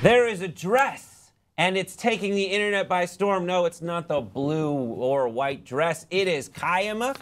There is a dress, and it's taking the internet by storm. No, it's not the blue or white dress. It is Kyemah?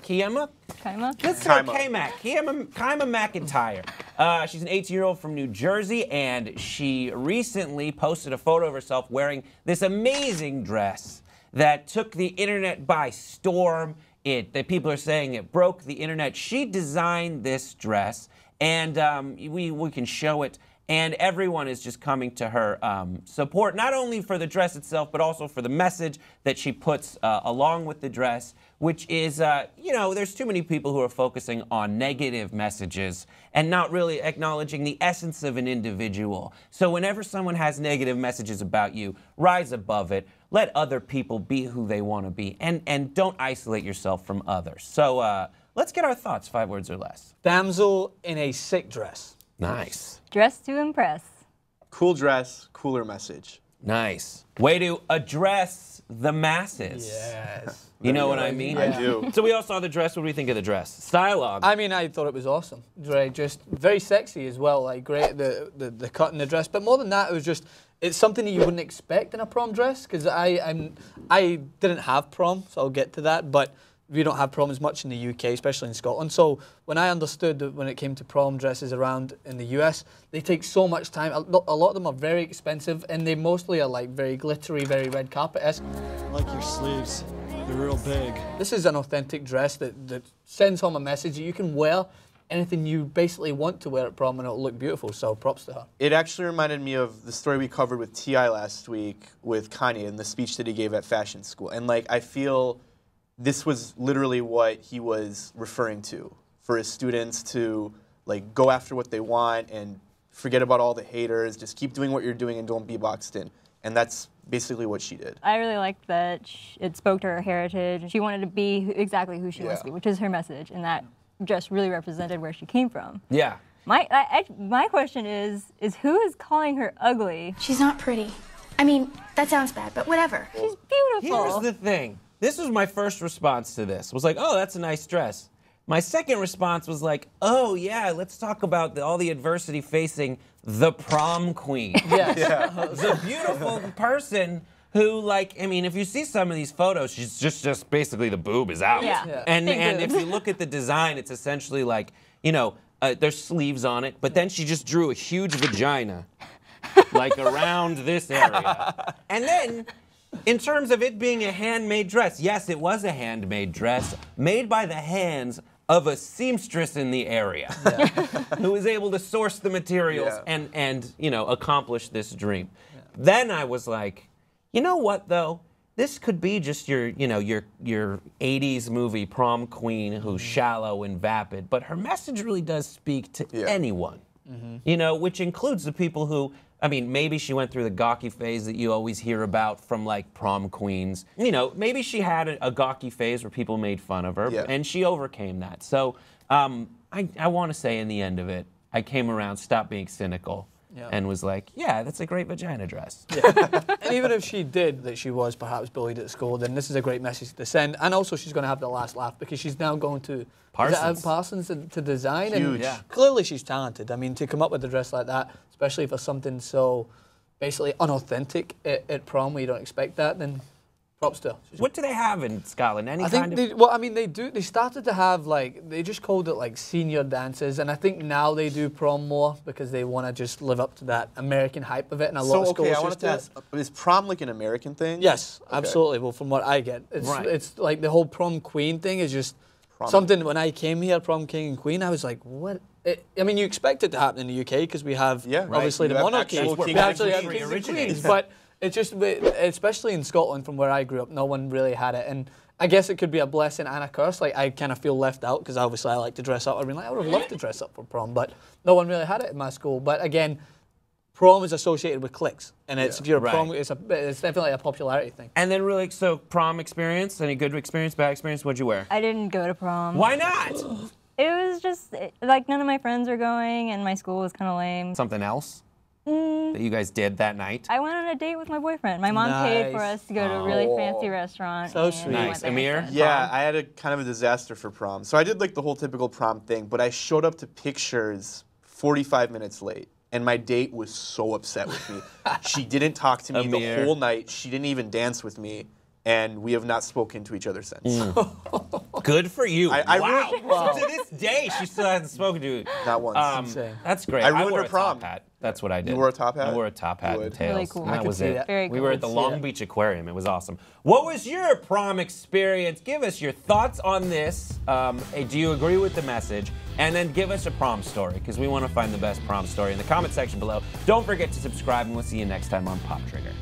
Let's say Kyemah McEntyre. She's an 18-year-old from New Jersey, and she recently posted a photo of herself wearing this amazing dress that took the internet by storm. The people are saying it broke the internet. She designed this dress, and we can show it. And everyone is just coming to her support, not only for the dress itself, but also for the message that she puts along with the dress, which is, you know, there's too many people who are focusing on negative messages and not really acknowledging the essence of an individual. So whenever someone has negative messages about you, rise above it. Let other people be who they want to be, and don't isolate yourself from others. So let's get our thoughts, 5 words or less. Damsel in a sick dress. Nice. Dress to impress. Cool dress, cooler message. Nice. Way to address the masses. Yes. You know what I mean? I do. So we all saw the dress. What do we think of the dress? Styleog. I mean, I thought it was awesome. Right, just very sexy as well. Like great, the cut in the dress. But more than that, it was just it's something that you wouldn't expect in a prom dress. Because I didn't have prom, so I'll get to that. But we don't have prom as much in the UK, especially in Scotland. So when I understood that when it came to prom dresses around in the US, they take so much time. A lot of them are very expensive, and they mostly are like very glittery, very red carpet-esque. I like your sleeves. They're real big. This is an authentic dress that sends home a message that you can wear anything you basically want to wear at prom and it'll look beautiful, so props to her. It actually reminded me of the story we covered with T.I. last week with Kanye and the speech that he gave at fashion school. And like, I feel this was literally what he was referring to for his students to like go after what they want and forget about all the haters, just keep doing what you're doing and don't be boxed in. And that's basically what she did. I really liked that it spoke to her heritage. She wanted to be exactly who she wants to be, which is her message, and that just really represented where she came from. Yeah. My question is who is calling her ugly? She's not pretty. I mean, that sounds bad, but whatever. She's beautiful. Here's the thing. This was my first response to this. Was like, oh, that's a nice dress. My second response was like, oh yeah, let's talk about all the adversity facing the prom queen. Yes. The beautiful person who, like, I mean, if you see some of these photos, she's just basically the boob is out. Yeah. And if you look at the design, it's essentially like, you know, there's sleeves on it, but then she just drew a huge vagina, like around this area. And then, in terms of it being a handmade dress, yes, it was a handmade dress made by the hands of a seamstress in the area who was able to source the materials and you know, accomplish this dream. Then I was like, you know what though? This could be just your, you know, your 80s movie prom queen who's shallow and vapid, but her message really does speak to anyone. You know, which includes the people who, I mean, maybe she went through the gawky phase that you always hear about from like prom queens. You know, maybe she had a gawky phase where people made fun of her, and she overcame that. So I want to say in the end of it, I came around, stopped being cynical, and was like, yeah, that's a great vagina dress. And even if she did, that she was perhaps bullied at school, then this is a great message to send. And also she's going to have the last laugh because she's now going to Parsons to design. Huge. And clearly she's talented. I mean, to come up with a dress like that, especially for something so basically unauthentic at prom where you don't expect that, then props to her. What do they have in Scotland? Any I kind think of... well, I mean, they started to have, like, they just called it, like, senior dances, and I think now they do prom more because they want to just live up to that American hype of it, and a lot of schools I wanted to ask, is prom like an American thing? Yes, absolutely. Well, from what I get, it's like the whole prom queen thing is just something. When I came here, prom king and queen, I was like, what? I mean, you expect it to happen in the UK because we have obviously the monarchy. We actually have kings and queens, but it's just, especially in Scotland, from where I grew up, no one really had it. And I guess it could be a blessing and a curse. Like, I kind of feel left out because obviously I like to dress up. I mean, like, I would have loved to dress up for prom, but no one really had it in my school. But again, prom is associated with cliques, and it's if you're a prom, it's definitely a popularity thing. And then really, so prom experience, any good experience, bad experience? What'd you wear? I didn't go to prom. Why not? It was just, like, none of my friends were going, and my school was kind of lame. Something else that you guys did that night? I went on a date with my boyfriend. My mom paid for us to go to a really fancy restaurant. So sweet. Nice. Amir? Yeah, I had a kind of a disaster for prom. So I did like the whole typical prom thing, but I showed up to pictures 45 minutes late. and my date was so upset with me. She didn't talk to me the whole night. She didn't even dance with me. And we have not spoken to each other since. Good for you. Wow. So to this day, she still hasn't spoken to you. Not once. That's great. I ruined wore her prom. A top hat. That's what I did. You wore a top hat? I wore a top hat and tails. Really cool. And that was it. Very cool. We were at the Long Beach Aquarium. It was awesome. What was your prom experience? Give us your thoughts on this. Do you agree with the message? And then give us a prom story, because we want to find the best prom story in the comment section below. Don't forget to subscribe, and we'll see you next time on Pop Trigger.